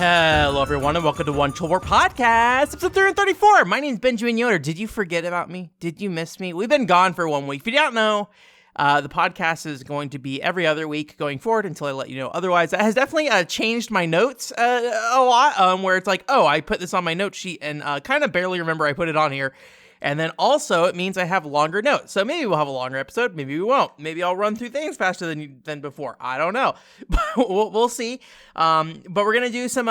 Hello, everyone, and welcome to One Chill War Podcast, episode 334. My name's Benjamin Yoder. Did you forget about me? Did you miss me? We've been gone for 1 week. If you don't know, the podcast is going to be every other week going forward until I let you know otherwise. That has definitely changed my notes a lot, where it's like, oh, I put this on my note sheet and kind of barely remember I put it on here. And then also, it means I have longer notes. So maybe we'll have a longer episode. Maybe we won't. Maybe I'll run through things faster than before. I don't know. We'll see. But we're going to do some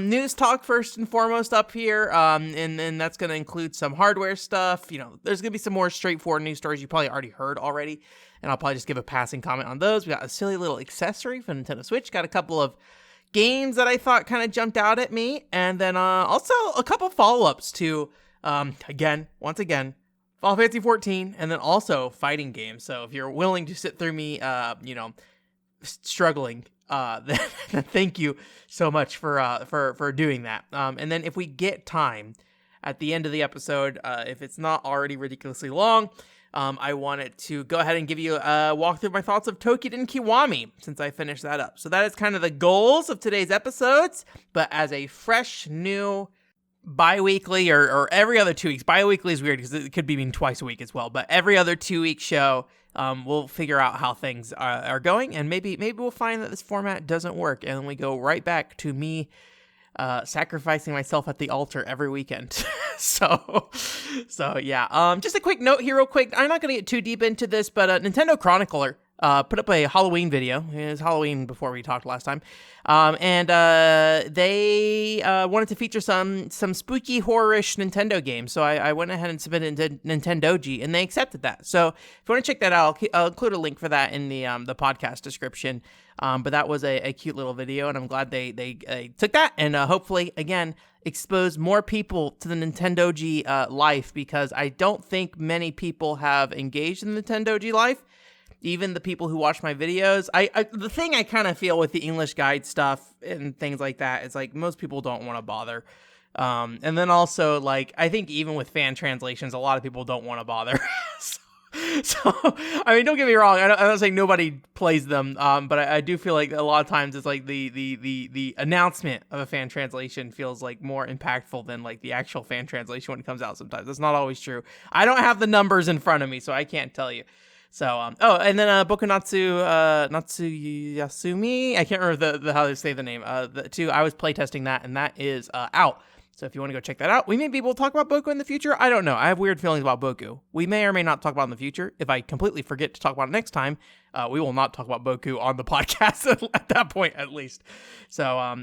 news talk first and foremost up here. And that's going to include some hardware stuff. You know, there's going to be some more straightforward news stories you probably already heard already. And I'll probably just give a passing comment on those. We got a silly little accessory for Nintendo Switch. Got a couple of games that I thought kind of jumped out at me. And then also a couple follow-ups to... once again, Final Fantasy 14, and then also fighting games. So if you're willing to sit through me, struggling, then thank you so much for doing that. And then if we get time at the end of the episode, if it's not already ridiculously long, I wanted to go ahead and give you a walk through my thoughts of Tokiden Kiwami since I finished that up. So that is kind of the goals of today's episodes, but as a fresh new bi-weekly or every other 2 weeks. Bi-weekly is weird because it could be twice a week as well, but every other 2 week show, we'll figure out how things are going, and maybe we'll find that this format doesn't work, and then we go right back to me sacrificing myself at the altar every weekend. so yeah. Just a quick note here real quick. I'm not going to get too deep into this, but Nintendo Chronicler put up a Halloween video. It was Halloween before we talked last time. And they wanted to feature some spooky, horror-ish Nintendo games. So I went ahead and submitted to Nintendoji, and they accepted that. So if you want to check that out, I'll include a link for that in the podcast description. But that was a cute little video, and I'm glad they took that, and hopefully, again, expose more people to the Nintendoji life, because I don't think many people have engaged in the Nintendoji life. Even the people who watch my videos, the thing I kind of feel with the English guide stuff and things like that is like most people don't want to bother. And then also, like, I think even with fan translations, a lot of people don't want to bother. So, I mean, don't get me wrong. I'm not saying nobody plays them, but I do feel like a lot of times it's like the announcement of a fan translation feels like more impactful than like the actual fan translation when it comes out. Sometimes that's not always true. I don't have the numbers in front of me, so I can't tell you. So, and then Boku Natsuyasumi, I can't remember how they say the name. I was playtesting that, and that is out. So if you want to go check that out, we may be able to talk about Boku in the future. I don't know. I have weird feelings about Boku. We may or may not talk about it in the future. If I completely forget to talk about it next time, we will not talk about Boku on the podcast at that point, at least. So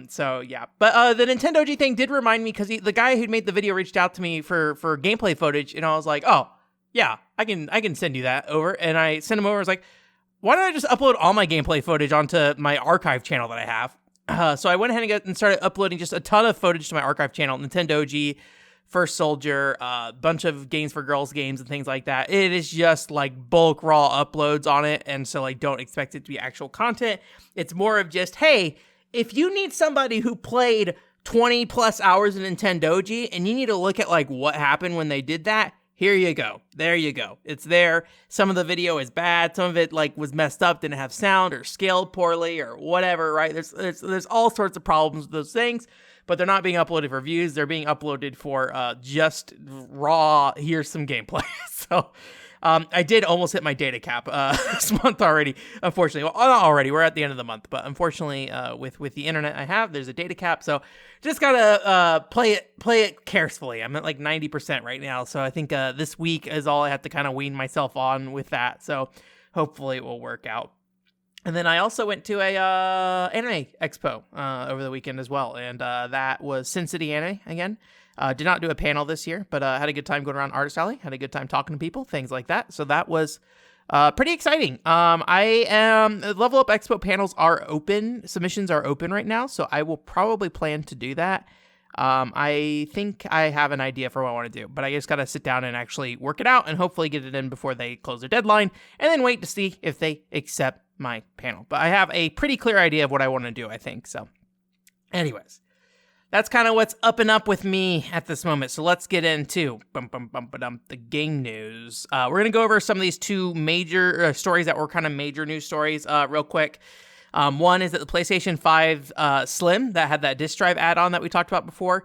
yeah. But the Nintendoji thing did remind me, because the guy who made the video reached out to me for gameplay footage, and I was like, oh, yeah, I can send you that over. And I sent him over. I was like, why don't I just upload all my gameplay footage onto my archive channel that I have? So I went ahead and started uploading just a ton of footage to my archive channel. Nintendoji, First Soldier, a bunch of Games for Girls games and things like that. It is just like bulk raw uploads on it. And so like, don't expect it to be actual content. It's more of just, hey, if you need somebody who played 20 plus hours in Nintendoji and you need to look at like what happened when they did that, here you go. There you go. It's there. Some of the video is bad. Some of it like was messed up, didn't have sound or scaled poorly or whatever, right? There's all sorts of problems with those things, but they're not being uploaded for views. They're being uploaded for just raw, here's some gameplay. So I did almost hit my data cap this month already, unfortunately. Well, not already. We're at the end of the month, but unfortunately, with the internet I have, there's a data cap. So just gotta play it carefully. I'm at like 90% right now, so I think this week is all I have to kind of wean myself on with that. So hopefully it will work out. And then I also went to a anime expo over the weekend as well, and that was Sin City Anime again. Did not do a panel this year, but had a good time going around Artist Alley. Had a good time talking to people, things like that. So that was pretty exciting. Level Up Expo panels are open. Submissions are open right now, so I will probably plan to do that. I think I have an idea for what I want to do, but I just got to sit down and actually work it out and hopefully get it in before they close their deadline, and then wait to see if they accept my panel. But I have a pretty clear idea of what I want to do, I think. So anyways, that's kind of what's up and up with me at this moment. So let's get into the game news. We're going to go over some of these two major stories that were kind of major news stories real quick. One is that the PlayStation 5 Slim that had that disk drive add-on that we talked about before,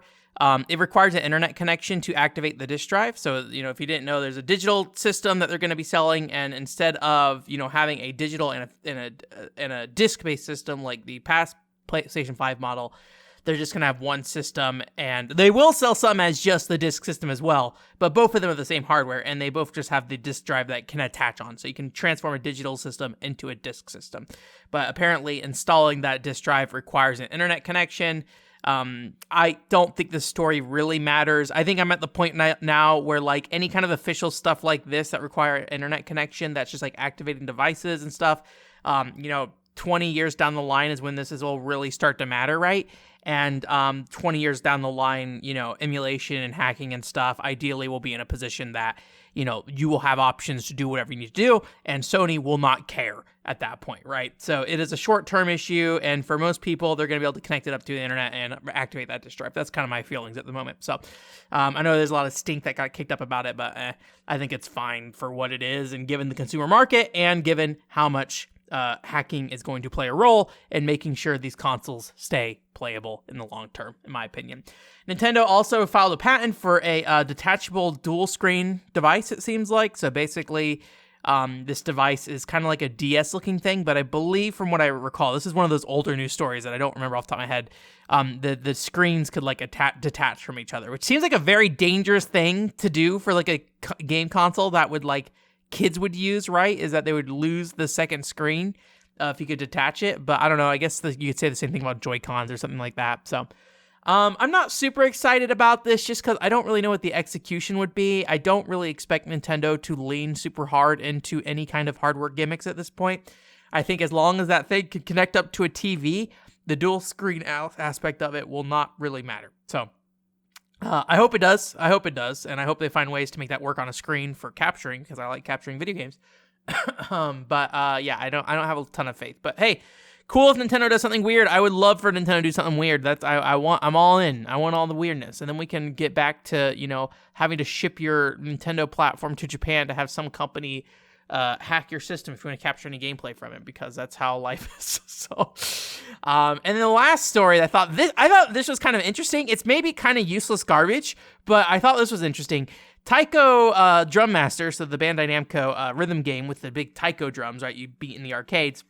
it requires an internet connection to activate the disk drive. So, if you didn't know, there's a digital system that they're going to be selling, and instead of, having a digital and a disc-based system like the past PlayStation 5 model, they're just going to have one system, and they will sell some as just the disc system as well, but both of them are the same hardware, and they both just have the disk drive that can attach on, so you can transform a digital system into a disc system. But apparently installing that disk drive requires an internet connection. I don't think the story really matters. I think I'm at the point now where, like, any kind of official stuff like this that require internet connection, that's just like activating devices and stuff, 20 years down the line is when this will really start to matter, right? And 20 years down the line, emulation and hacking and stuff ideally will be in a position that, you will have options to do whatever you need to do, and Sony will not care at that point, right? So it is a short-term issue, and for most people, they're going to be able to connect it up to the internet and activate that disk drive. That's kind of my feelings at the moment. So I know there's a lot of stink that got kicked up about it, but I think it's fine for what it is, and given the consumer market and given how much hacking is going to play a role in making sure these consoles stay playable in the long term, in my opinion. Nintendo also filed a patent for a detachable dual screen device, it seems like. So basically, this device is kind of like a DS looking thing, but I believe from what I recall, this is one of those older news stories that I don't remember off the top of my head. The screens could like detach from each other, which seems like a very dangerous thing to do for like a game console that would like kids would use, right? Is that they would lose the second screen if you could detach it. But I don't know. I guess you could say the same thing about Joy-Cons or something like that. So I'm not super excited about this just because I don't really know what the execution would be. I don't really expect Nintendo to lean super hard into any kind of hardware gimmicks at this point. I think as long as that thing can connect up to a TV, the dual screen aspect of it will not really matter. So I hope it does. And I hope they find ways to make that work on a screen for capturing, because I like capturing video games. But I don't have a ton of faith. But hey, cool if Nintendo does something weird. I would love for Nintendo to do something weird. I'm all in. I want all the weirdness, and then we can get back to having to ship your Nintendo platform to Japan to have some company hack your system if you want to capture any gameplay from it, because that's how life is. So, and then the last story, I thought this was kind of interesting. It's maybe kind of useless garbage, but I thought this was interesting. Taiko Drum Master, so the Bandai Namco rhythm game with the big taiko drums, right? You beat in the arcades.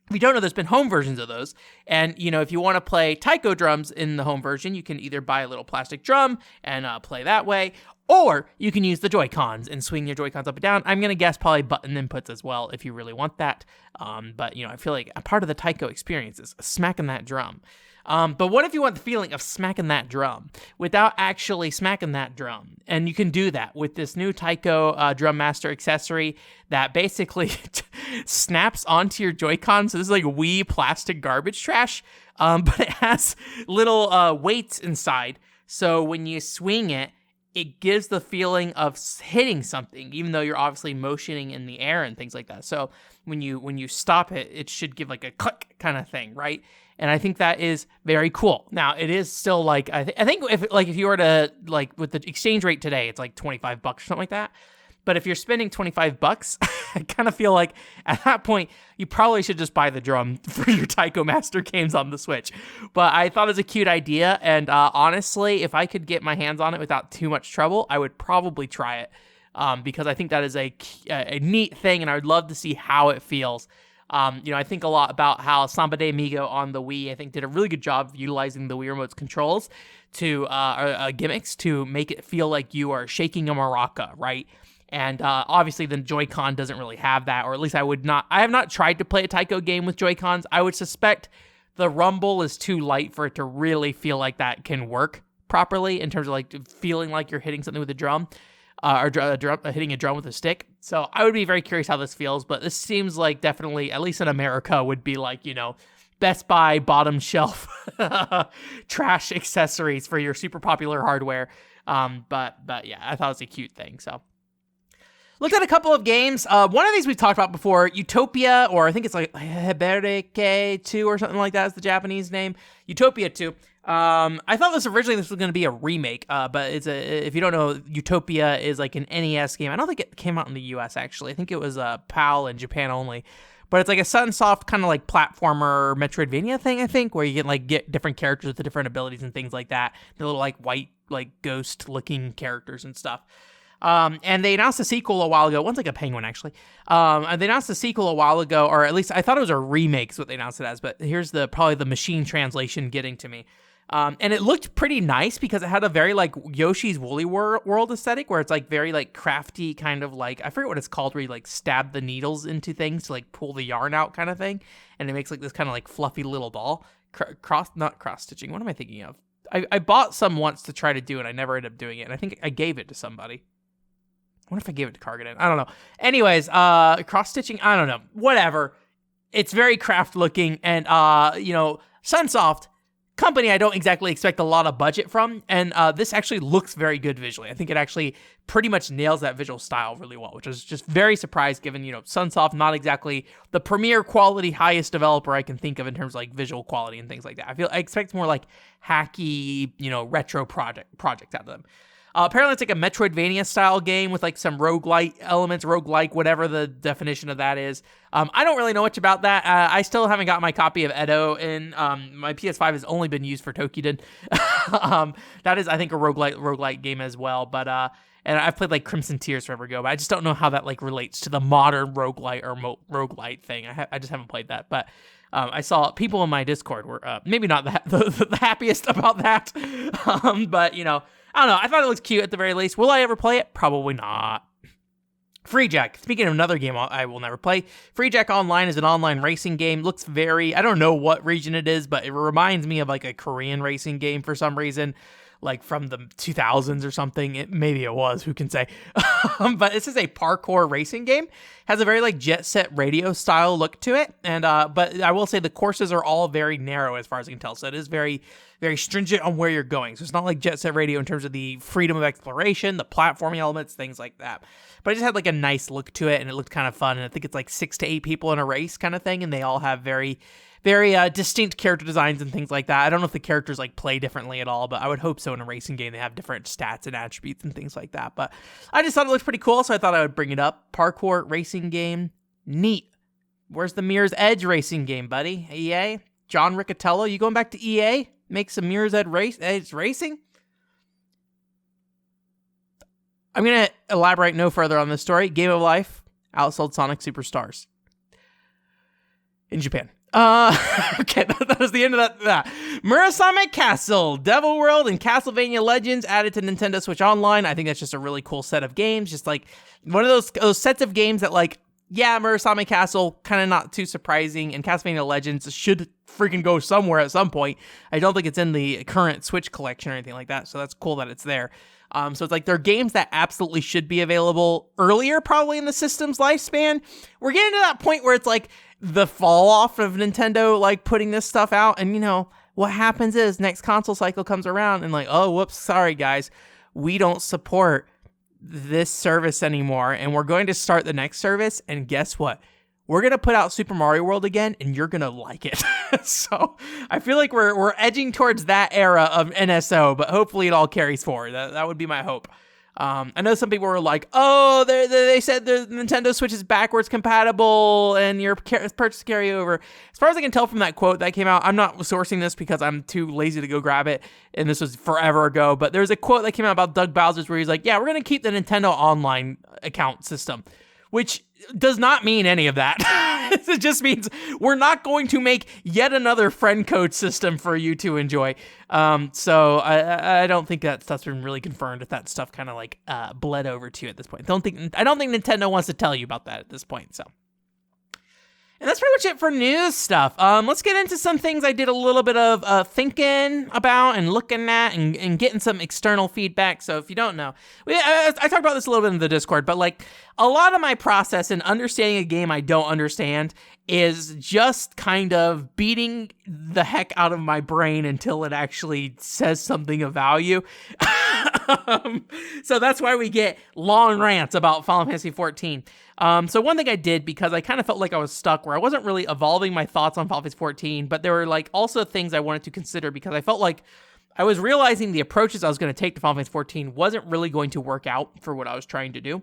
If you don't know, there's been home versions of those. And, if you want to play taiko drums in the home version, you can either buy a little plastic drum and play that way, or you can use the Joy-Cons and swing your Joy-Cons up and down. I'm going to guess probably button inputs as well if you really want that. But, I feel like a part of the taiko experience is smacking that drum. But what if you want the feeling of smacking that drum without actually smacking that drum? And you can do that with this new Taiko Drum Master accessory that basically snaps onto your Joy-Con. So this is like Wii plastic garbage trash, but it has little weights inside. So when you swing it, it gives the feeling of hitting something, even though you're obviously motioning in the air and things like that. So when you stop it, it should give like a click kind of thing, right? And I think that is very cool. Now, it is still like, I think if you were to, like, with the exchange rate today, it's like $25 or something like that. But if you're spending $25, I kind of feel like at that point, you probably should just buy the drum for your Taiko Master games on the Switch. But I thought it was a cute idea. And honestly, if I could get my hands on it without too much trouble, I would probably try it. Because I think that is a neat thing, and I would love to see how it feels. I think a lot about how Samba de Amigo on the Wii, I think, did a really good job of utilizing the Wii Remote's controls to gimmicks to make it feel like you are shaking a maraca, right? And obviously, the Joy-Con doesn't really have that, or at least I have not tried to play a Taiko game with Joy-Cons. I would suspect the rumble is too light for it to really feel like that can work properly in terms of like feeling like you're hitting something with a drum. Hitting a drum with a stick. So I would be very curious how this feels, but this seems like definitely, at least in America, would be like, Best Buy bottom shelf trash accessories for your super popular hardware. But yeah, I thought it was a cute thing. So looked at a couple of games. One of these we've talked about before, Utopia, or I think it's like Hebereke 2 or something like that is the Japanese name. Utopia 2. I thought this was going to be a remake, but if you don't know, Utopia is like an NES game. I don't think it came out in the US actually. I think it was PAL in Japan only. but it's like a Sunsoft kind of like platformer Metroidvania thing, I think, where you can like get different characters with the different abilities and things like that. The little like white, like ghost looking characters and stuff. And they announced a sequel a while ago. One's like a penguin, actually. And they announced a sequel a while ago, or at least I thought it was a remake is what they announced it as, but here's probably the machine translation getting to me. And it looked pretty nice because it had a very like Yoshi's Woolly World aesthetic where it's like very like crafty kind of like, I forget what it's called, where you like stab the needles into things to like pull the yarn out kind of thing. And it makes like this kind of like fluffy little ball. Not cross stitching. What am I thinking of? I bought some once to try to do and I never ended up doing it. And I think I gave it to somebody. I wonder if I gave it to Cargadin. I don't know. Anyways, cross-stitching, I don't know. Whatever. It's very craft looking, and, Sunsoft, company I don't exactly expect a lot of budget from, and this actually looks very good visually. I think it actually pretty much nails that visual style really well, which is just very surprised given, Sunsoft, not exactly the premier quality, highest developer I can think of in terms of, like, visual quality and things like that. I expect more, like, hacky, retro project out of them. Apparently it's like a Metroidvania style game with like some roguelite elements, roguelike, whatever the definition of that is. I don't really know much about that. I still haven't got my copy of Edo, and my PS5 has only been used for Tokiden. That is, I think, a roguelite game as well. But and I've played like Crimson Tears forever ago, but I just don't know how that like relates to the modern roguelite or roguelite thing. I just haven't played that, but. I saw people in my Discord were maybe not the happiest about that, but I don't know. I thought it looks cute at the very least. Will I ever play it? Probably not. Free Jack. Speaking of another game I will never play, Free Jack Online is an online racing game. Looks very, I don't know what region it is, but it reminds me of like a Korean racing game for some reason, like from the 2000s or something. Maybe it was, who can say? But this is a parkour racing game. Has a very like Jet Set Radio style look to it, and but I will say the courses are all very narrow as far as I can tell. So it is very, very stringent on where you're going. So it's not like Jet Set Radio in terms of the freedom of exploration, the platforming elements, things like that. But it just had like a nice look to it, and it looked kind of fun. And I think it's like 6 to 8 people in a race kind of thing, and they all have very distinct character designs and things like that. I don't know if the characters like play differently at all, but I would hope so in a racing game. They have different stats and attributes and things like that. But I just thought it looked pretty cool, so I thought I would bring it up. Parkour racing game. Neat. Where's the Mirror's Edge racing game, buddy? EA? John Riccatello, you going back to EA? Make some Mirror's Edge racing? I'm going to elaborate no further on this story. Game of Life outsold Sonic Superstars in Japan. Okay, that was the end of that. Murasame Castle, Devil World, and Castlevania Legends added to Nintendo Switch Online. I think that's just a really cool set of games. Just like one of those sets of games that like, yeah, Murasame Castle, kind of not too surprising, and Castlevania Legends should freaking go somewhere at some point. I don't think it's in the current Switch collection or anything like that, so that's cool that it's there. So it's like they're games that absolutely should be available earlier, probably in the system's lifespan. We're getting to that point where it's like the fall off of Nintendo, like putting this stuff out. And what happens is next console cycle comes around and like, oh, whoops, sorry guys, we don't support this service anymore. And we're going to start the next service. And guess what? We're going to put out Super Mario World again, and you're going to like it. So I feel like we're edging towards that era of NSO, but hopefully it all carries forward. That would be my hope. I know some people were like, oh, they said the Nintendo Switch is backwards compatible and your purchase carryover. As far as I can tell from that quote that came out, I'm not sourcing this because I'm too lazy to go grab it, and this was forever ago, but there's a quote that came out about Doug Bowser's where he's like, yeah, we're going to keep the Nintendo Online account system, which does not mean any of that. It just means we're not going to make yet another friend code system for you to enjoy. So I don't think that stuff's been really confirmed, if that stuff kind of like bled over to you at this point. I don't think Nintendo wants to tell you about that at this point. So. And that's pretty much it for news stuff. Let's get into some things I did a little bit of thinking about and looking at and getting some external feedback. So if you don't know, I talked about this a little bit in the Discord, but like a lot of my process in understanding a game I don't understand is just kind of beating the heck out of my brain until it actually says something of value. So that's why we get long rants about Final Fantasy XIV. So one thing I did, because I kind of felt like I was stuck where I wasn't really evolving my thoughts on Final Fantasy XIV, but there were like also things I wanted to consider because I felt like I was realizing the approaches I was going to take to Final Fantasy XIV wasn't really going to work out for what I was trying to do.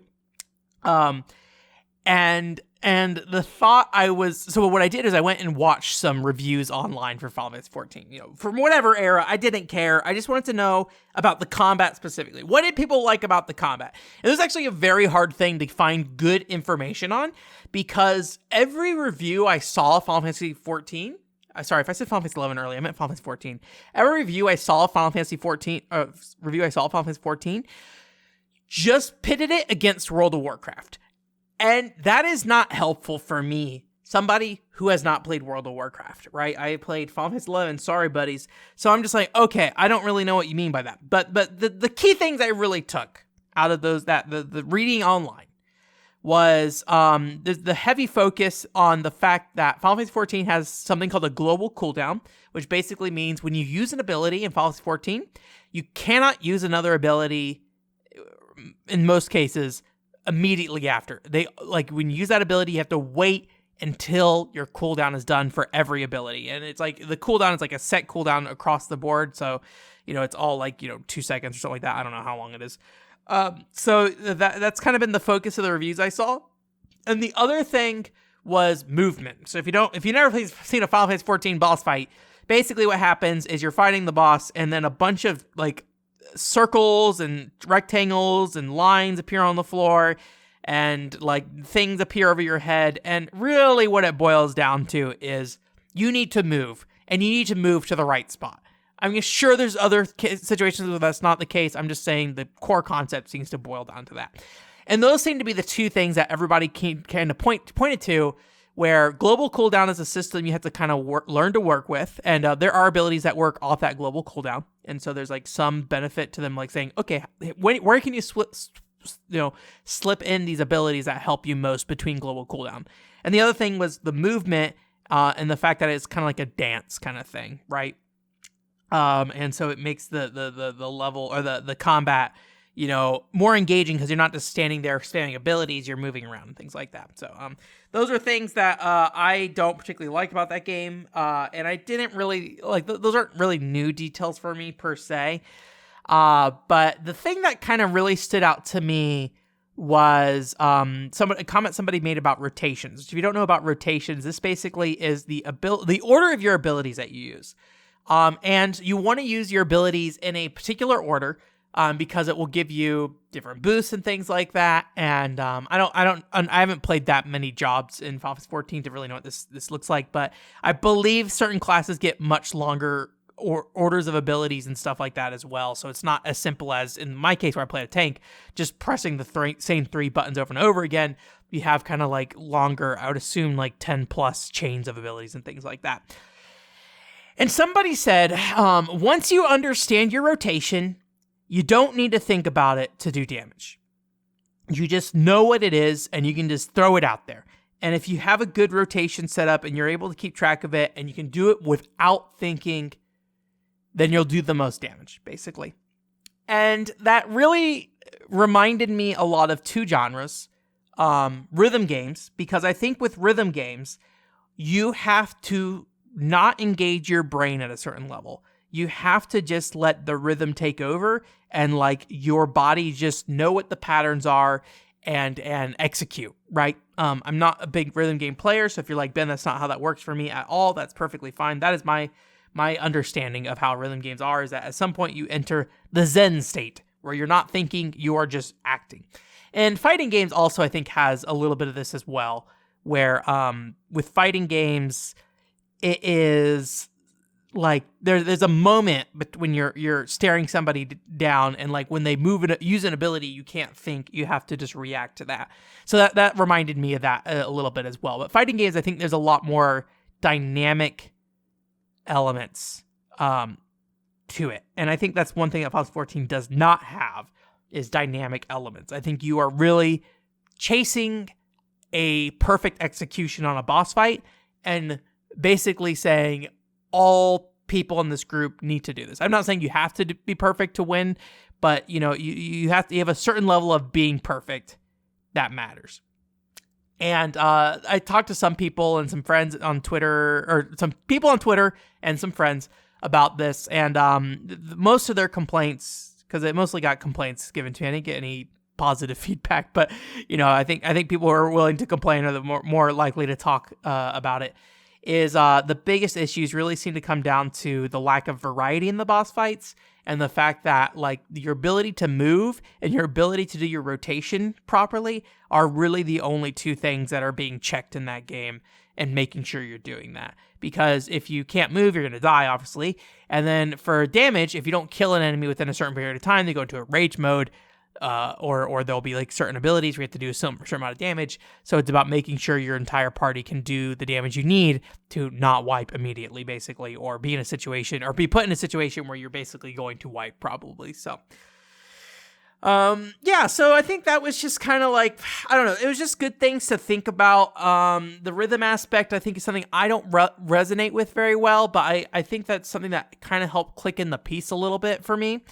And the thought so what I did is I went and watched some reviews online for Final Fantasy 14. From whatever era, I didn't care. I just wanted to know about the combat specifically. What did people like about the combat? And it was actually a very hard thing to find good information on, because every review I saw of Final Fantasy 14, sorry, if I said Final Fantasy 11 earlier, I meant Final Fantasy 14. Every review I saw of Final Fantasy 14, just pitted it against World of Warcraft. And that is not helpful for me, somebody who has not played World of Warcraft, right? I played Final Fantasy 11, sorry buddies. So I'm just like, okay, I don't really know what you mean by that. But the key things I really took out of those, the reading online, was the heavy focus on the fact that Final Fantasy 14 has something called a global cooldown, which basically means when you use an ability in Final Fantasy 14, you cannot use another ability, in most cases, immediately after. When you use that ability, you have to wait until your cooldown is done for every ability. And it's like the cooldown is like a set cooldown across the board. So, it's all 2 seconds or something like that. I don't know how long it is. So that's kind of been the focus of the reviews I saw. And the other thing was movement. So if you never seen a Final Fantasy 14 boss fight, basically what happens is you're fighting the boss, and then a bunch of circles and rectangles and lines appear on the floor, and things appear over your head. And really what it boils down to is you need to move, and you need to move to the right spot. I mean, sure, there's other situations where that's not the case. I'm just saying the core concept seems to boil down to that. And those seem to be the two things that everybody kind of pointed to, where global cooldown is a system you have to kind of learn to work with. And there are abilities that work off that global cooldown. And so there's some benefit to them, saying, okay, where can you slip in these abilities that help you most between global cooldown? And the other thing was the movement and the fact that it's kind of like a dance kind of thing, right? And so it makes the level, or the combat, more engaging, because you're not just standing there spamming abilities, you're moving around and things like that. So those are things that I don't particularly like about that game, and I didn't really those aren't really new details for me per se. But the thing that kind of really stood out to me was a comment somebody made about rotations. If you don't know about rotations, this basically is the order of your abilities that you use. And you want to use your abilities in a particular order, because it will give you different boosts and things like that. And I haven't played that many jobs in Final Fantasy 14 to really know what this looks like, but I believe certain classes get much longer orders of abilities and stuff like that as well. So it's not as simple as, in my case where I played a tank, just pressing the same 3 buttons over and over again. You have kind of longer, I would assume 10 plus chains of abilities and things like that. And somebody said, once you understand your rotation, you don't need to think about it to do damage. You just know what it is, and you can just throw it out there. And if you have a good rotation set up and you're able to keep track of it, and you can do it without thinking, then you'll do the most damage, basically. And that really reminded me a lot of two genres, rhythm games, because I think with rhythm games, you have to not engage your brain at a certain level. You have to just let the rhythm take over, and your body just know what the patterns are and execute, right? I'm not a big rhythm game player, so if you're like, Ben, that's not how that works for me at all, that's perfectly fine. That is my understanding of how rhythm games are, is that at some point you enter the Zen state, where you're not thinking, you are just acting. And fighting games also, I think, has a little bit of this as well, where with fighting games, it is there's a moment when you're staring somebody down, and when they use an ability, you can't think, you have to just react to that. So that reminded me of that a little bit as well. But fighting games, I think there's a lot more dynamic elements to it, and I think that's one thing that Final Fantasy 14 does not have, is dynamic elements. I think you are really chasing a perfect execution on a boss fight, and basically saying, all people in this group need to do this. I'm not saying you have to be perfect to win, but you have a certain level of being perfect that matters. And I talked to some people and some friends on Twitter, or some people on Twitter and some friends about this, and most of their complaints, because it mostly got complaints given to me, I didn't get any positive feedback, but I think people who are willing to complain are the more likely to talk about it. Is the biggest issues really seem to come down to the lack of variety in the boss fights, and the fact that like your ability to move and your ability to do your rotation properly are really the only two things that are being checked in that game, and making sure you're doing that. Because if you can't move, you're going to die, obviously. And then for damage, if you don't kill an enemy within a certain period of time, they go into a rage mode, or there'll be like certain abilities where you have to do some certain amount of damage. So it's about making sure your entire party can do the damage you need to not wipe immediately, basically, or be in a situation, or be put in a situation where you're basically going to wipe, probably. So so I think that was just kind of like, I don't know, it was just good things to think about. The rhythm aspect, I think, is something I don't resonate with very well, but I think that's something that kind of helped click in the piece a little bit for me.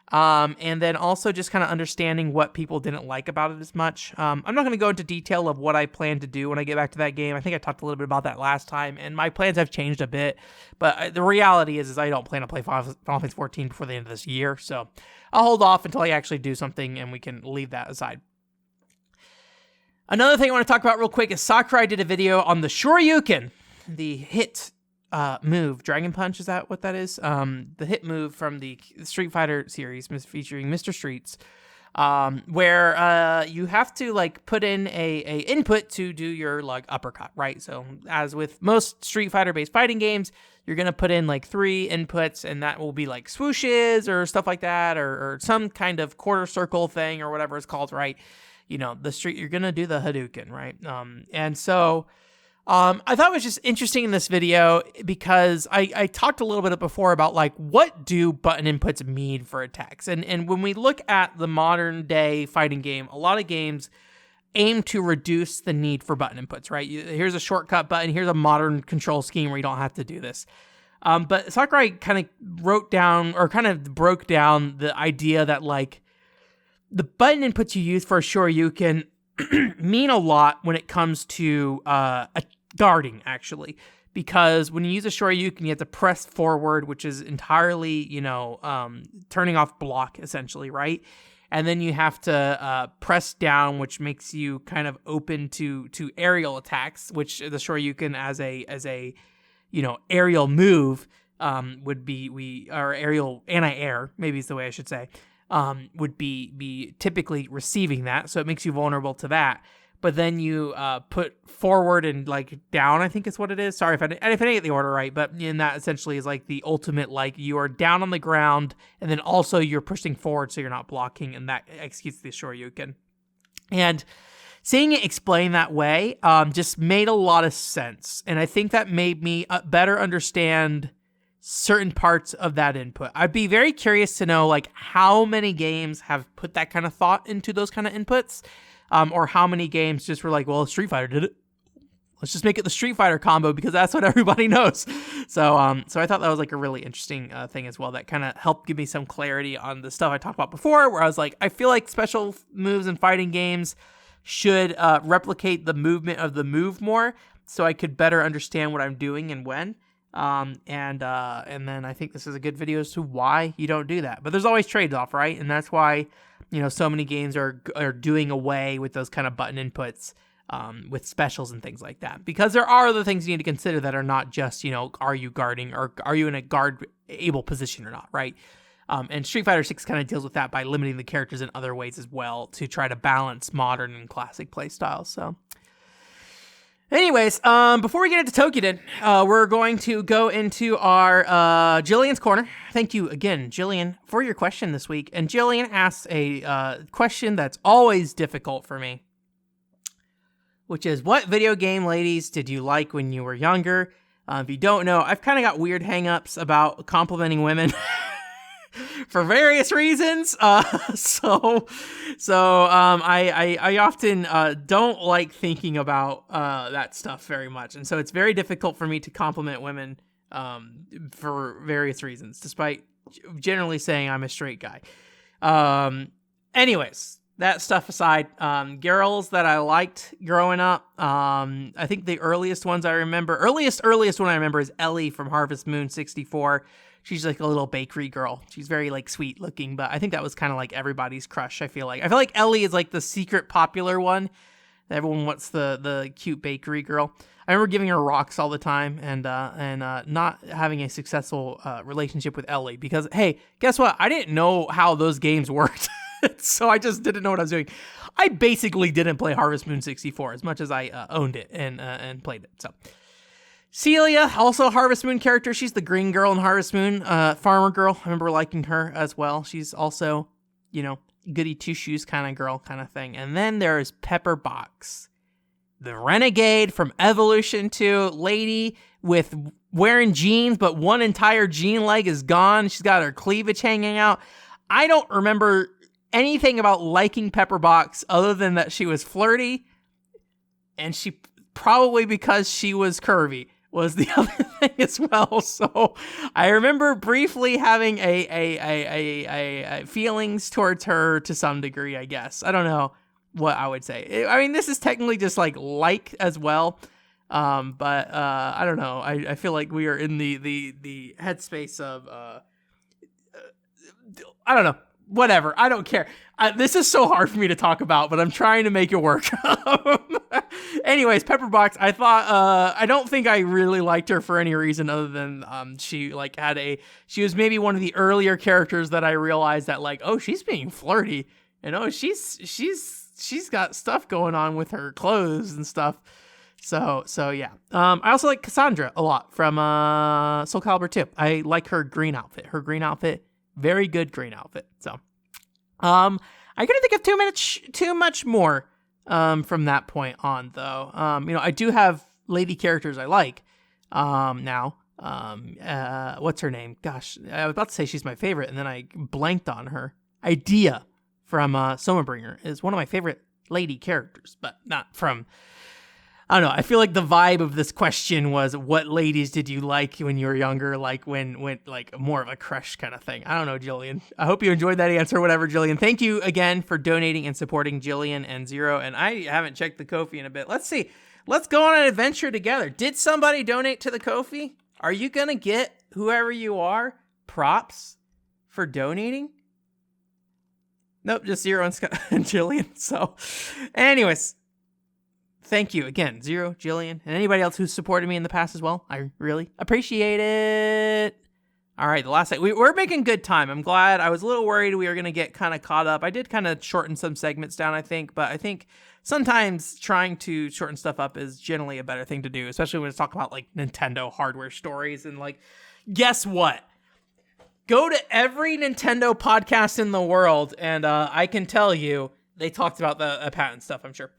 And then also just kind of understanding what people didn't like about it as much. I'm not going to go into detail of what I plan to do when I get back to that game. I think I talked a little bit about that last time, and my plans have changed a bit. But the reality is I don't plan to play Final Fantasy 14 before the end of this year. So I'll hold off until I actually do something, and we can leave that aside. Another thing I want to talk about real quick is Sakurai did a video on the Shoryuken, the hit move. Dragon Punch, is that what that is? The hit move from the Street Fighter series featuring Mr. Streets, where you have to like put in a input to do your like uppercut, right? So as with most Street Fighter based fighting games, you're gonna put in like 3 inputs, and that will be like swooshes or stuff like that, or some kind of quarter circle thing or whatever it's called, right? You're gonna do the Hadouken, right? And so I thought it was just interesting in this video because I talked a little bit before about like what do button inputs mean for attacks, and when we look at the modern day fighting game, a lot of games aim to reduce the need for button inputs, right? Here's a shortcut button, here's a modern control scheme where you don't have to do this. But Sakurai kind of broke down the idea that like the button inputs you use for a Shoryuken mean a lot when it comes to guarding, actually. Because when you use a Shoryuken, you have to press forward, which is entirely, turning off block, essentially, right? And then you have to press down, which makes you kind of open to aerial attacks, which the Shoryuken as a aerial move would be or aerial anti-air, maybe is the way I should say, would be typically receiving that. So it makes you vulnerable to that. But then you put forward and like down, I think is what it is. Sorry if I didn't get the order right, but in that essentially is like the ultimate, like you are down on the ground and then also you're pushing forward so you're not blocking, and that executes the Shoryuken. And seeing it explained that way just made a lot of sense. And I think that made me better understand certain parts of that input. I'd be very curious to know like how many games have put that kind of thought into those kind of inputs. Or how many games just were like, well, Street Fighter did it. Let's just make it the Street Fighter combo because that's what everybody knows. So I thought that was like a really interesting thing as well. That kind of helped give me some clarity on the stuff I talked about before, where I was like, I feel like special moves in fighting games should replicate the movement of the move more, so I could better understand what I'm doing and when. And then I think this is a good video as to why you don't do that. But there's always trade-off, right? And that's why so many games are doing away with those kind of button inputs with specials and things like that. Because there are other things you need to consider that are not just, are you guarding or are you in a guard-able position or not, right? And Street Fighter 6 kind of deals with that by limiting the characters in other ways as well to try to balance modern and classic playstyles. So anyways, before we get into Tokiden, we're going to go into our Jillian's Corner. Thank you again, Jillian, for your question this week. And Jillian asks a question that's always difficult for me, which is, what video game ladies did you like when you were younger? If you don't know, I've kind of got weird hang-ups about complimenting women for various reasons. I often don't like thinking about that stuff very much. And so it's very difficult for me to compliment women for various reasons, despite generally saying I'm a straight guy. Anyways, that stuff aside, girls that I liked growing up, I think the earliest one I remember is Ellie from Harvest Moon 64. she's like a little bakery girl. She's very like sweet looking, but I think that was kind of like everybody's crush. I feel like Ellie is like the secret popular one. Everyone wants the cute bakery girl. I remember giving her rocks all the time and not having a successful relationship with Ellie because, hey, guess what? I didn't know how those games worked. So I just didn't know what I was doing. I basically didn't play Harvest Moon 64 as much as I owned it and played it. So Celia, also a Harvest Moon character. She's the green girl in Harvest Moon, farmer girl. I remember liking her as well. She's also, goody two shoes kind of girl kind of thing. And then there's Pepper Box, the renegade from Evolution 2, lady with wearing jeans, but one entire jean leg is gone. She's got her cleavage hanging out. I don't remember anything about liking Pepper Box other than that she was flirty, and she probably because she was curvy was the other thing as well. So I remember briefly having a feelings towards her to some degree, I guess. I don't know what I would say. I mean, this is technically just like as well. But I don't know. I feel like we are in the headspace of I don't know. Whatever. I don't care. This is so hard for me to talk about, but I'm trying to make it work. Anyways, Pepper Box, I thought, I don't think I really liked her for any reason other than she was maybe one of the earlier characters that I realized that like, oh, she's being flirty. And oh, she's got stuff going on with her clothes and stuff. So yeah. I also like Cassandra a lot from Soul Calibur 2. I like her green outfit. Very good green outfit. So, I couldn't think of too much more, from that point on though. I do have lady characters I like, now. What's her name? Gosh, I was about to say she's my favorite and then I blanked on her. Idea from, Somabringer is one of my favorite lady characters, but not from, I don't know. I feel like the vibe of this question was, what ladies did you like when you were younger? Like when like more of a crush kind of thing. I don't know, Jillian. I hope you enjoyed that answer. Whatever, Jillian. Thank you again for donating and supporting Jillian and Zero. And I haven't checked the Ko-fi in a bit. Let's see. Let's go on an adventure together. Did somebody donate to the Ko-fi? Are you going to get, whoever you are, props for donating? Nope, just Zero and Jillian. So anyways, thank you again, Zero, Jillian, and anybody else who's supported me in the past as well. I really appreciate it. All right, the last thing. We're making good time. I'm glad. I was a little worried we were going to get kind of caught up. I did kind of shorten some segments down, I think, but I think sometimes trying to shorten stuff up is generally a better thing to do, especially when it's talking about like Nintendo hardware stories. And like, guess what? Go to every Nintendo podcast in the world, and I can tell you they talked about the patent stuff, I'm sure.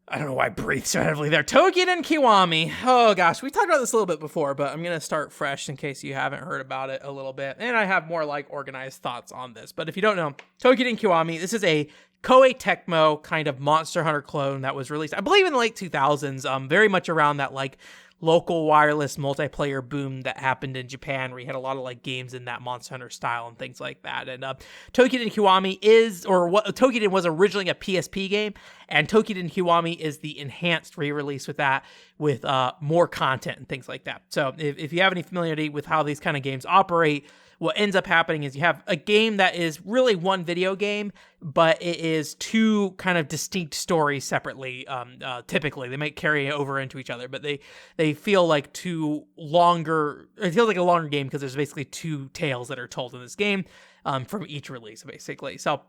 I don't know why I breathed so heavily there. Togen and Kiwami. Oh gosh, we talked about this a little bit before, but I'm going to start fresh in case you haven't heard about it a little bit. And I have more like organized thoughts on this. But if you don't know, Togen and Kiwami, this is a Koei Tecmo kind of Monster Hunter clone that was released, I believe in the late 2000s, very much around that like local wireless multiplayer boom that happened in Japan, where you had a lot of like games in that Monster Hunter style and things like that. And Tokiden Kiwami Tokiden was originally a PSP game, and Tokiden Kiwami is the enhanced re-release with that, with more content and things like that. So if you have any familiarity with how these kind of games operate, what ends up happening is you have a game that is really one video game, but it is two kind of distinct stories separately. Typically, they might carry over into each other, but they feel like two longer. It feels like a longer game because there's basically two tales that are told in this game from each release, basically. So,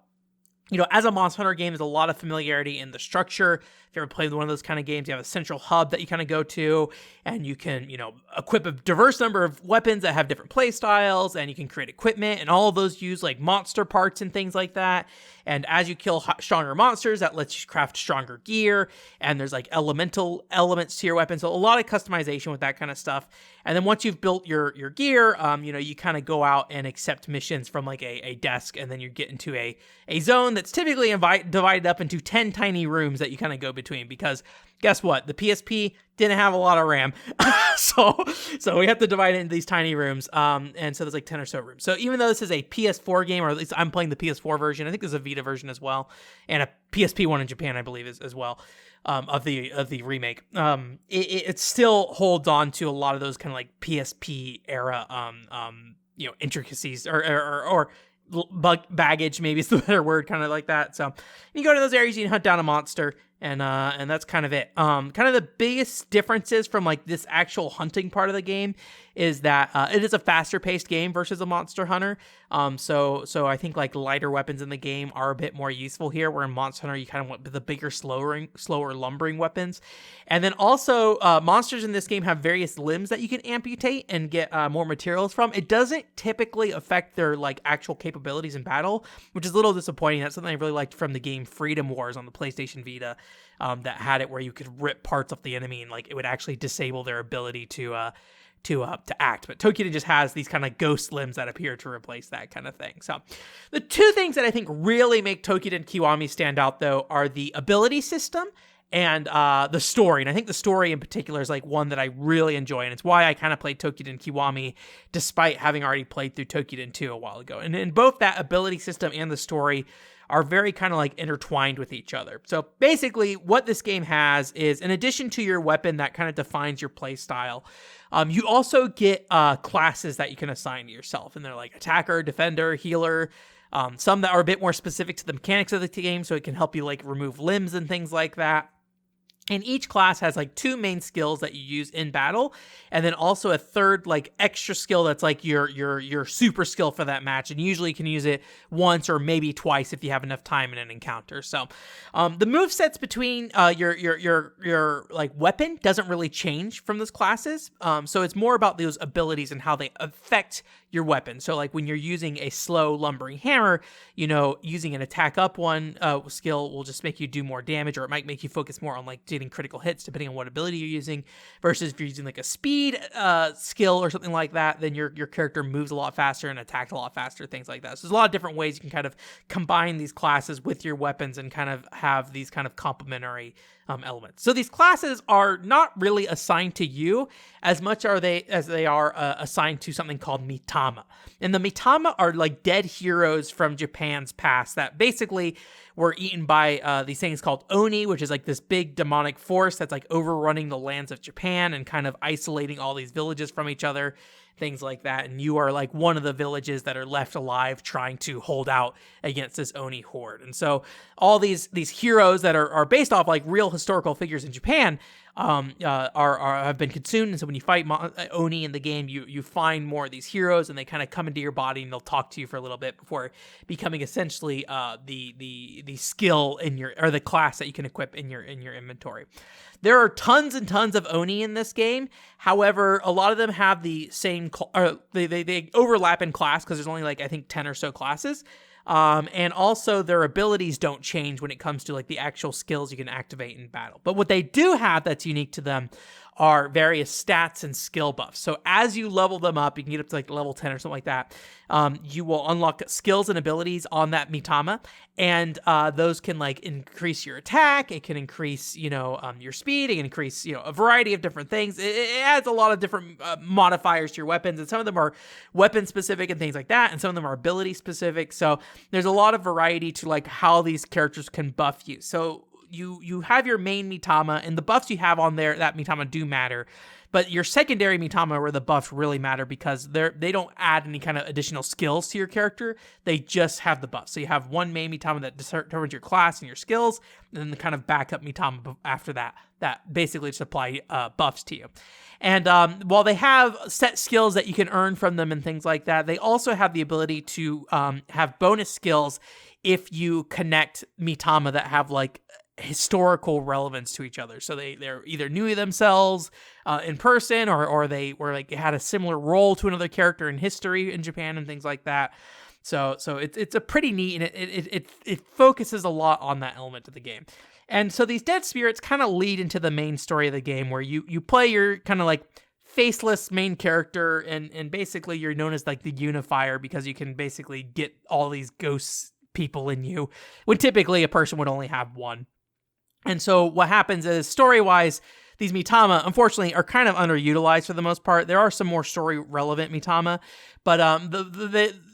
as a Monster Hunter game, there's a lot of familiarity in the structure. If you ever played one of those kind of games, you have a central hub that you kind of go to, and you can, equip a diverse number of weapons that have different play styles, and you can create equipment, and all of those use like monster parts and things like that. And as you kill stronger monsters, that lets you craft stronger gear, and there's like elemental elements to your weapon. So a lot of customization with that kind of stuff. And then once you've built your gear, you kind of go out and accept missions from like a desk, and then you get into a zone that's typically divided up into 10 tiny rooms that you kind of go between, because guess what? The PSP didn't have a lot of RAM. so we have to divide it into these tiny rooms. And so there's like 10 or so rooms. So even though this is a PS4 game, or at least I'm playing the PS4 version, I think there's a Vita version as well, and a PSP one in Japan, I believe, as well, of the remake. It still holds on to a lot of those kind of like PSP era intricacies or baggage, maybe is the better word, kind of like that. So you go to those areas, you can hunt down a monster, and that's kind of it. Kind of the biggest differences from like this actual hunting part of the game is that it is a faster paced game versus a Monster Hunter. So I think like lighter weapons in the game are a bit more useful here, where in Monster Hunter you kind of want the bigger, slower lumbering weapons. And then also monsters in this game have various limbs that you can amputate and get more materials from. It doesn't typically affect their like actual capabilities in battle, which is a little disappointing. That's something I really liked from the game Freedom Wars on the PlayStation Vita, that had it where you could rip parts off the enemy and like it would actually disable their ability to act. But Tokyo just has these kind of ghost limbs that appear to replace that kind of thing. So the two things that I think really make Tokyo Kiwami stand out, though, are the ability system and the story. And I think the story in particular is like one that I really enjoy, and it's why I kind of played Tokyo Kiwami despite having already played through Tokyo 2 a while ago. And in both that ability system and the story are very kind of like intertwined with each other. So basically what this game has is, in addition to your weapon that kind of defines your play style, you also get classes that you can assign to yourself. And they're like attacker, defender, healer, some that are a bit more specific to the mechanics of the game, so it can help you like remove limbs and things like that. And each class has like two main skills that you use in battle, and then also a third like extra skill that's like your super skill for that match. And usually you can use it once or maybe twice if you have enough time in an encounter. So the movesets between your like weapon doesn't really change from those classes. So it's more about those abilities and how they affect your weapon. So like when you're using a slow lumbering hammer, using an attack up one skill will just make you do more damage, or it might make you focus more on like getting critical hits depending on what ability you're using, versus if you're using like a speed skill or something like that, then your character moves a lot faster and attacks a lot faster, things like that. So there's a lot of different ways you can kind of combine these classes with your weapons and kind of have these kind of complementary elements. So these classes are not really assigned to you as much as they are assigned to something called Mitama. And the Mitama are like dead heroes from Japan's past that basically were eaten by these things called Oni, which is like this big demonic force that's like overrunning the lands of Japan and kind of isolating all these villages from each other, things like that. And you are like one of the villages that are left alive trying to hold out against this Oni horde. And so all these heroes that are based off like real historical figures in Japan have been consumed. And so when you fight Oni in the game, you find more of these heroes, and they kind of come into your body and they'll talk to you for a little bit before becoming essentially the skill in or the class that you can equip in your inventory. There are tons and tons of Oni in this game. However, a lot of them have the same, they overlap in class because there's only like, I think 10 or so classes. And also their abilities don't change when it comes to like the actual skills you can activate in battle. But what they do have that's unique to them are various stats and skill buffs. So as you level them up, you can get up to like level 10 or something like that. You will unlock skills and abilities on that Mitama, and those can like increase your attack. It can increase, your speed. It can increase, a variety of different things. It adds a lot of different modifiers to your weapons, and some of them are weapon specific and things like that, and some of them are ability specific. So there's a lot of variety to like how these characters can buff you. So you have your main Mitama, and the buffs you have on there, that Mitama do matter. But your secondary Mitama, where the buffs really matter, because they don't add any kind of additional skills to your character. They just have the buffs. So you have one main Mitama that determines your class and your skills, and then the kind of backup Mitama after that basically just apply buffs to you. And while they have set skills that you can earn from them and things like that, they also have the ability to have bonus skills if you connect Mitama that have like historical relevance to each other. So they're either knew themselves in person, or they were like had a similar role to another character in history in Japan and things like that. So it's a pretty neat, and it focuses a lot on that element of the game. And so these dead spirits kind of lead into the main story of the game, where you play your kind of like faceless main character, and basically you're known as like the unifier, because you can basically get all these ghost people in you, when typically a person would only have one. And so what happens is, story-wise, these Mitama, unfortunately, are kind of underutilized for the most part. There are some more story-relevant Mitama, but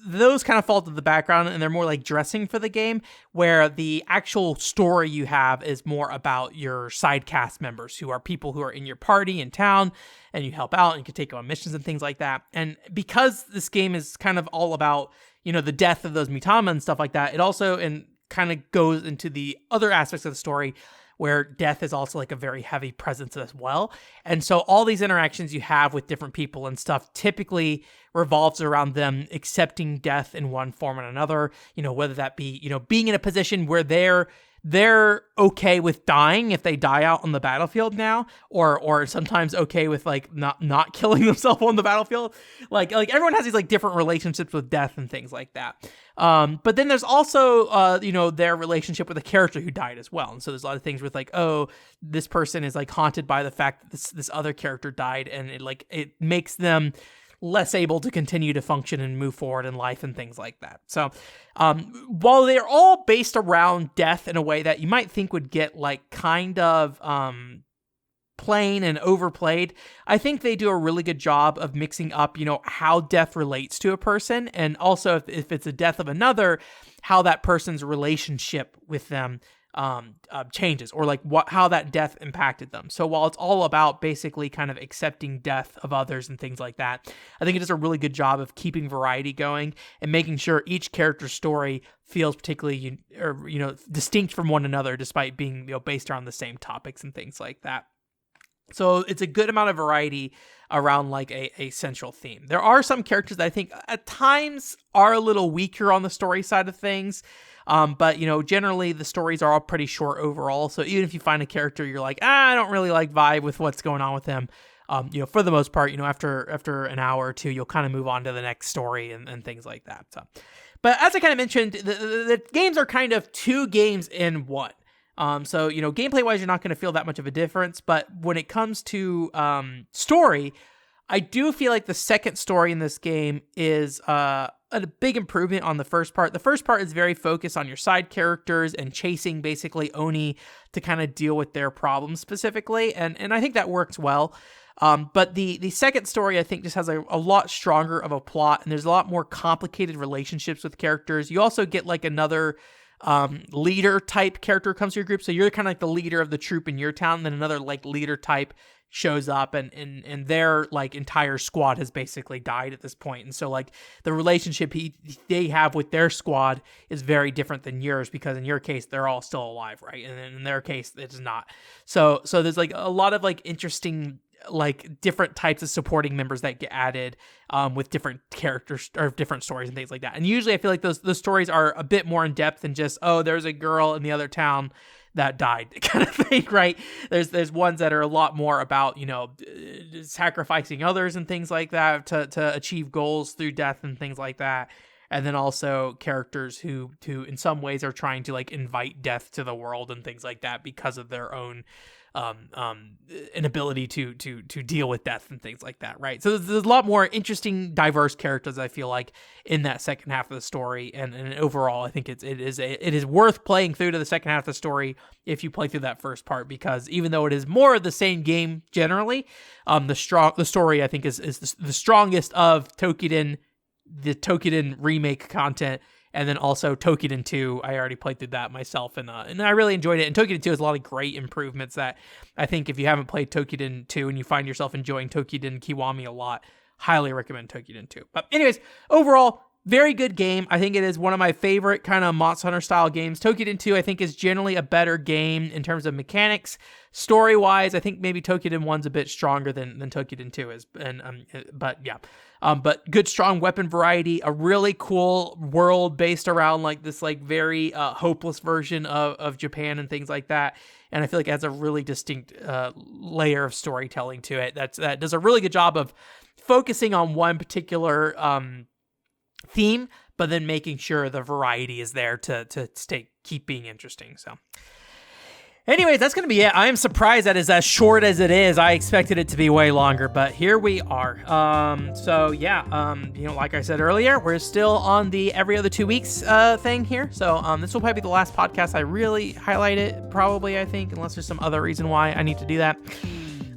those kind of fall to the background, and they're more like dressing for the game, where the actual story you have is more about your side cast members, who are people who are in your party in town, and you help out, and you can take on missions and things like that. And because this game is kind of all about, the death of those Mitama and stuff like that, it also kind of goes into the other aspects of the story, where death is also like a very heavy presence as well. And so all these interactions you have with different people and stuff typically revolves around them accepting death in one form or another, whether that be, being in a position where they're okay with dying if they die out on the battlefield now, or sometimes okay with like not killing themselves on the battlefield. Like everyone has these like different relationships with death and things like that. But then there's also their relationship with the character who died as well. And so there's a lot of things with like, oh, this person is like haunted by the fact that this other character died, and it makes them less able to continue to function and move forward in life and things like that. So while they're all based around death in a way that you might think would get like kind of plain and overplayed, I think they do a really good job of mixing up, how death relates to a person, and also if it's a death of another, how that person's relationship with them changes, or like how that death impacted them. So while it's all about basically kind of accepting death of others and things like that, I think it does a really good job of keeping variety going and making sure each character's story feels particularly distinct from one another, despite being based around the same topics and things like that. So it's a good amount of variety around like a central theme. There are some characters that I think at times are a little weaker on the story side of things. But generally the stories are all pretty short overall. So even if you find a character you're like, I don't really like vibe with what's going on with them, for the most part, after an hour or two, you'll kind of move on to the next story and things like that. So, but as I kind of mentioned, the games are kind of two games in one. So gameplay wise, you're not going to feel that much of a difference, but when it comes to story, I do feel like the second story in this game is a big improvement on the first part. The first part is very focused on your side characters and chasing basically Oni to kind of deal with their problems specifically, and I think that works well. But the second story, I think, just has a lot stronger of a plot, and there's a lot more complicated relationships with characters. You also get like another leader type character comes to your group, so you're kind of like the leader of the troop in your town, and then another like leader type shows up, and their like entire squad has basically died at this point. And so like the relationship they have with their squad is very different than yours, because in your case they're all still alive, right? And in their case it's not. So there's like a lot of like interesting like different types of supporting members that get added with different characters or different stories and things like that. And usually I feel like those stories are a bit more in depth than just, oh, there's a girl in the other town that died kind of thing, right? There's ones that are a lot more about, sacrificing others and things like that to achieve goals through death and things like that. And then also characters who in some ways are trying to like invite death to the world and things like that because of their own inability to deal with death and things like that, right? So there's a lot more interesting, diverse characters, I feel like, in that second half of the story, and overall, I think it is worth playing through to the second half of the story if you play through that first part, because even though it is more of the same game generally, the story I think is the strongest of Tokiden, the Tokiden remake content. And then also Tokiden 2, I already played through that myself, and I really enjoyed it. And Tokiden 2 has a lot of great improvements that I think if you haven't played Tokiden 2 and you find yourself enjoying Tokiden Kiwami a lot, highly recommend Tokiden 2. But anyways, overall, very good game. I think it is one of my favorite kind of Monster Hunter style games. Tokiden 2, I think, is generally a better game in terms of mechanics. Story-wise, I think maybe Tokiden 1's a bit stronger than Tokiden 2 is. But yeah. But good, strong weapon variety, a really cool world based around like this like very hopeless version of Japan and things like that. And I feel like it has a really distinct layer of storytelling to it. That does a really good job of focusing on one particular theme, but then making sure the variety is there to keep being interesting. So Anyways, that's going to be it. I am surprised that is as short as it is. I expected it to be way longer, but here we are. Like I said earlier, we're still on the every other 2 weeks thing here. So this will probably be the last podcast I really highlight it, probably, I think, unless there's some other reason why I need to do that.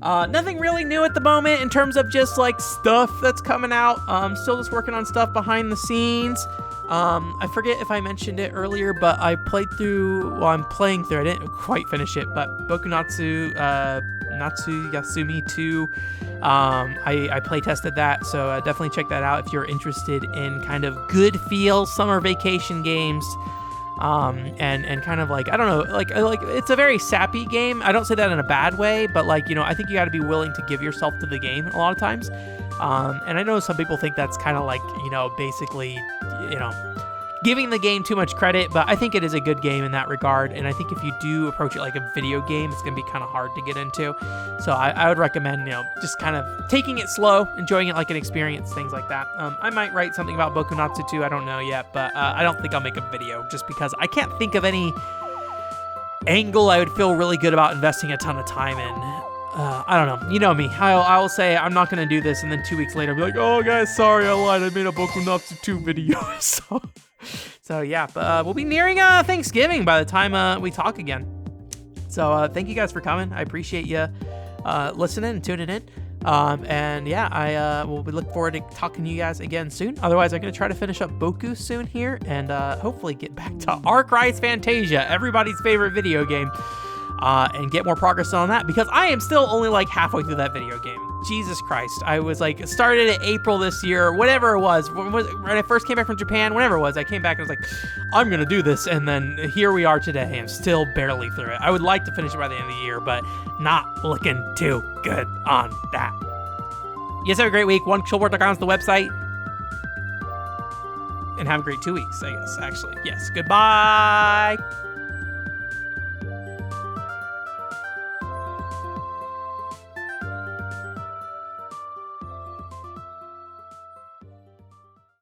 Nothing really new at the moment in terms of just like stuff that's coming out. Still just working on stuff behind the scenes. I forget if I mentioned it earlier, but I'm playing through, I didn't quite finish it, but Boku Natsu Yasumi 2, I play tested that, so definitely check that out if you're interested in kind of good feel summer vacation games. And kind of like, I don't know, like it's a very sappy game. I don't say that in a bad way, but like, I think you got to be willing to give yourself to the game a lot of times. And I know some people think that's kind of like, basically, giving the game too much credit, but I think it is a good game in that regard. And I think if you do approach it like a video game, it's going to be kind of hard to get into. So I would recommend, just kind of taking it slow, enjoying it like an experience, things like that. I might write something about Boku Natsu 2. I don't know yet, but I don't think I'll make a video just because I can't think of any angle I would feel really good about investing a ton of time in. I don't know. You know me. I will say I'm not going to do this, and then 2 weeks later, I'll be like, oh, guys, sorry, I lied. I made a Boku Natsu 2 video. So yeah, but we'll be nearing Thanksgiving by the time we talk again. So thank you guys for coming. I appreciate you listening and tuning in. I will look forward to talking to you guys again soon. Otherwise, I'm going to try to finish up Boku soon here and hopefully get back to Arc Rise Fantasia, everybody's favorite video game. And get more progress on that because I am still only like halfway through that video game. Jesus Christ. I was like, started in April this year, whatever it was, when I first came back from Japan, whatever it was, I came back and was like, I'm going to do this. And then here we are today and still barely through it. I would like to finish it by the end of the year, but not looking too good on that. You guys have a great week. OneChillboard.com is the website. And have a great 2 weeks, I guess, actually. Yes. Goodbye.